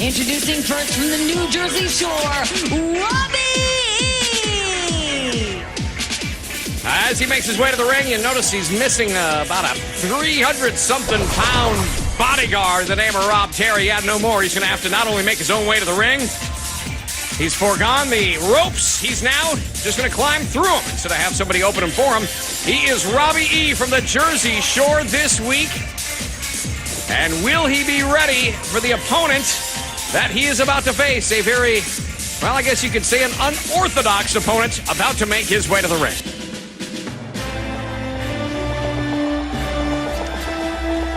Introducing first from the New Jersey Shore, Robbie! As he makes his way to the ring, you notice he's missing about a 300-something pound bodyguard. The name of Rob Terry. Yeah, no more. He's going to have to not only make his own way to the ring, he's foregone the ropes. He's now just going to climb through them instead of have somebody open them for him. He is Robbie E. from the Jersey Shore this week. And will he be ready for the opponent that he is about to face? A very, well, I guess you could say an unorthodox opponent about to make his way to the ring.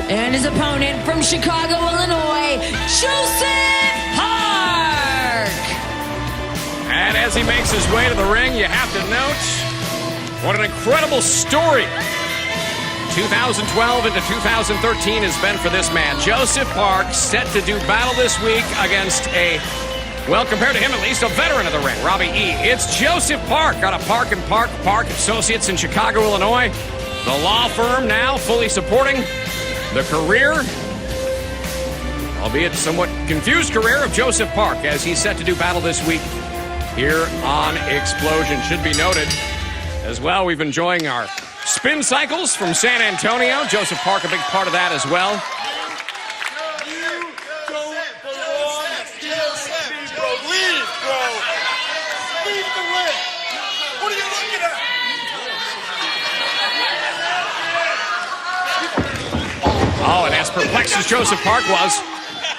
And his opponent from Chicago, Illinois, Joseph Park! And as he makes his way to the ring, you have to note what an incredible story 2012 into 2013 has been for this man. Joseph Park set to do battle this week against a, well, compared to him at least, a veteran of the ring, Robbie E. It's Joseph Park out of Park & Park Associates in Chicago, Illinois. The law firm now fully supporting the career, albeit somewhat confused career, of Joseph Park as he's set to do battle this week here on Explosion. Should be noted as well, we've been enjoying our spin cycles from San Antonio. Joseph Park, a big part of that as well. You don't belong here, bro. Leave, bro. Leave the ring. What are you looking at? Oh, and as perplexed as Joseph Park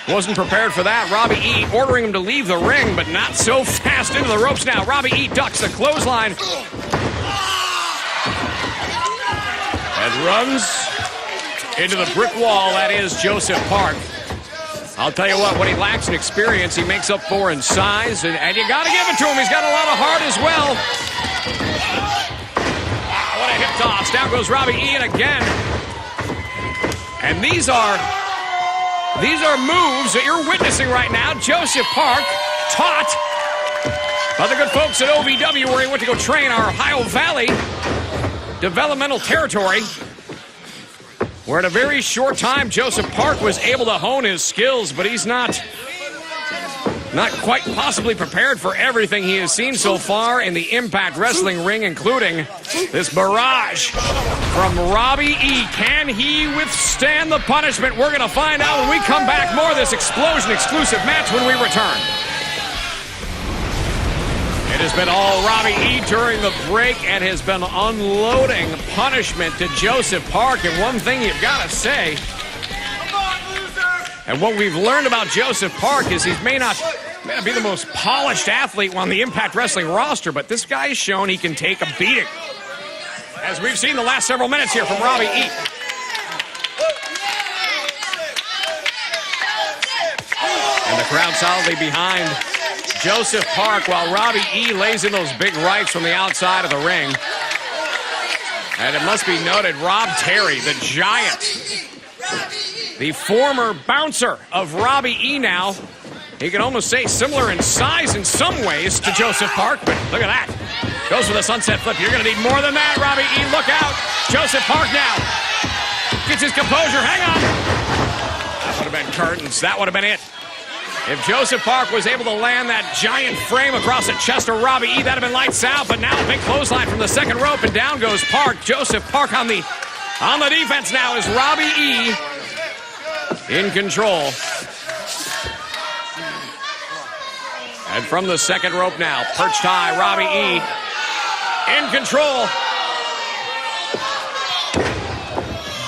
wasn't prepared for that. Robbie E. ordering him to leave the ring, but not so fast into the ropes now. Robbie E. ducks the clothesline and runs into the brick wall that is Joseph Park. I'll tell you what he lacks in experience, he makes up for in size, and you got to give it to him. He's got a lot of heart as well. Wow, what a hip toss. Down goes Robbie E. and again. And these are moves that you're witnessing right now. Joseph Park taught by the good folks at OVW, where he went to go train our Ohio Valley developmental territory, where in a very short time Joseph Park was able to hone his skills, but he's not quite possibly prepared for everything he has seen so far in the Impact Wrestling ring, including this barrage from Robbie E. Can he withstand the punishment? We're going to find out when we come back. More of this Explosion exclusive match when we return. It has been all Robbie E. during the break and has been unloading punishment to Joseph Park. And one thing you've got to say, and what we've learned about Joseph Park is he may not be the most polished athlete on the Impact Wrestling roster, but this guy's shown he can take a beating, as we've seen the last several minutes here from Robbie E. And the crowd solidly behind Joseph Park while Robbie E. lays in those big rights from the outside of the ring. And it must be noted, Rob Terry, the giant, the former bouncer of Robbie E. now. He can almost say similar in size in some ways to Joseph Park, but look at that. Goes for the sunset flip. You're going to need more than that, Robbie E. Look out. Joseph Park now gets his composure. Hang on. That would have been curtains. That would have been it. If Joseph Park was able to land that giant frame across the chest of Robbie E., that would have been lights out, but now a big clothesline from the second rope, and down goes Park. Joseph Park on the defense now is Robbie E. in control. And from the second rope now, perched high, Robbie E. in control.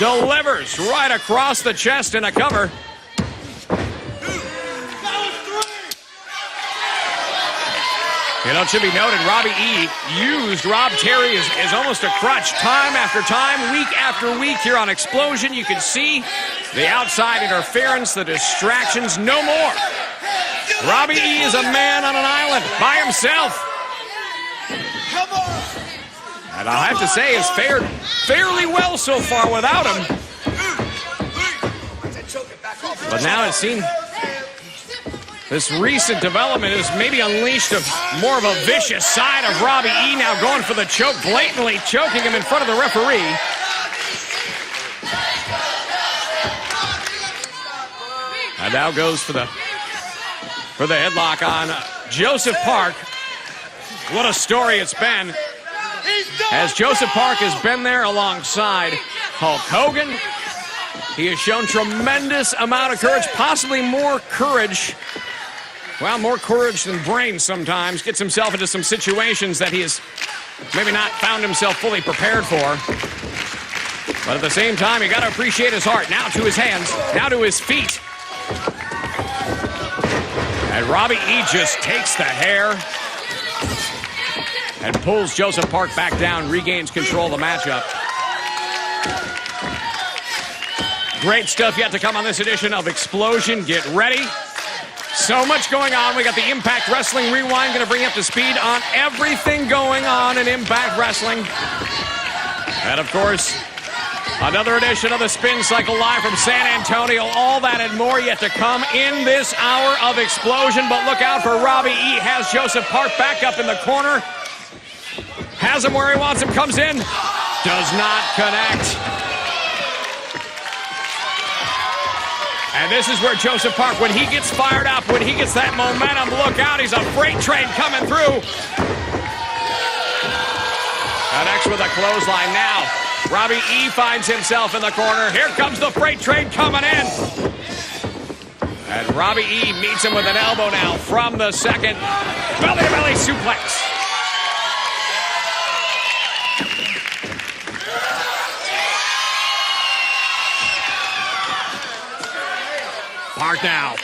Delivers right across the chest in a cover. You know, it should be noted, Robbie E. used Rob Terry as almost a crutch time after time, week after week here on Explosion. You can see the outside interference, the distractions, no more. Robbie E. is a man on an island by himself. And I'll have to say, has fared fairly well so far without him. But now it's seen this recent development has maybe unleashed more of a vicious side of Robbie E. now going for the choke, blatantly choking him in front of the referee. And now goes for the for the headlock on Joseph Park. What a story it's been, as Joseph Park has been there alongside Hulk Hogan. He has shown tremendous amount of courage, possibly more courage. Well, more courage than brains sometimes. Gets himself into some situations that he has maybe not found himself fully prepared for. But at the same time, you got to appreciate his heart. Now to his hands, now to his feet. And Robbie E just takes the hair and pulls Joseph Park back down, regains control of the matchup. Great stuff yet to come on this edition of Explosion. Get ready. So much going on. We got the Impact Wrestling Rewind going to bring you up to speed on everything going on in Impact Wrestling. And of course, another edition of the Spin Cycle live from San Antonio. All that and more yet to come in this hour of Explosion. But look out for Robbie E. Has Joseph Park back up in the corner. Has him where he wants him. Comes in. Does not connect. And this is where Joseph Park, when he gets fired up, when he gets that momentum, look out, he's a freight train coming through. Connects with a clothesline now. Robbie E finds himself in the corner. Here comes the freight train coming in. And Robbie E meets him with an elbow now from the second. Belly-to-belly suplex. Park now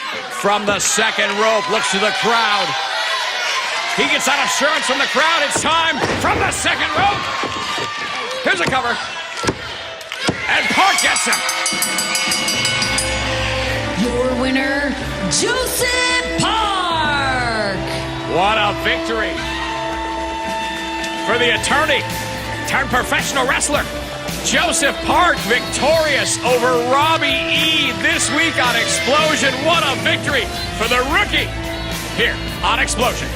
from the second rope, looks to the crowd. He gets that assurance from the crowd. It's time from the second rope. Here's a cover. And Park gets him. Your winner, Joseph Park. What a victory for the attorney turned professional wrestler. Joseph Park victorious over Robbie E this week on Explosion. What a victory for the rookie here on Explosion.